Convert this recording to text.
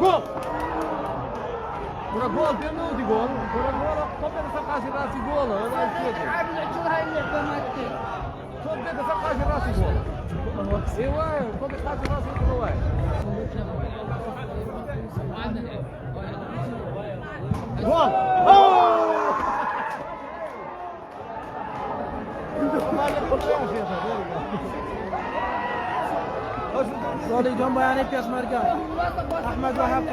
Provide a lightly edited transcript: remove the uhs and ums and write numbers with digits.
Gol! Ora gol, penalti gol. Ora gol, قبل سقاش راسي جول. والله كيف. عامل هاي اللعبة مالتي. قبل سقاش راسي جول. ايوه قبل سقاش راسي جول. جول! اوه! سوري جنبه يعني بيس مرجان احمد وهاب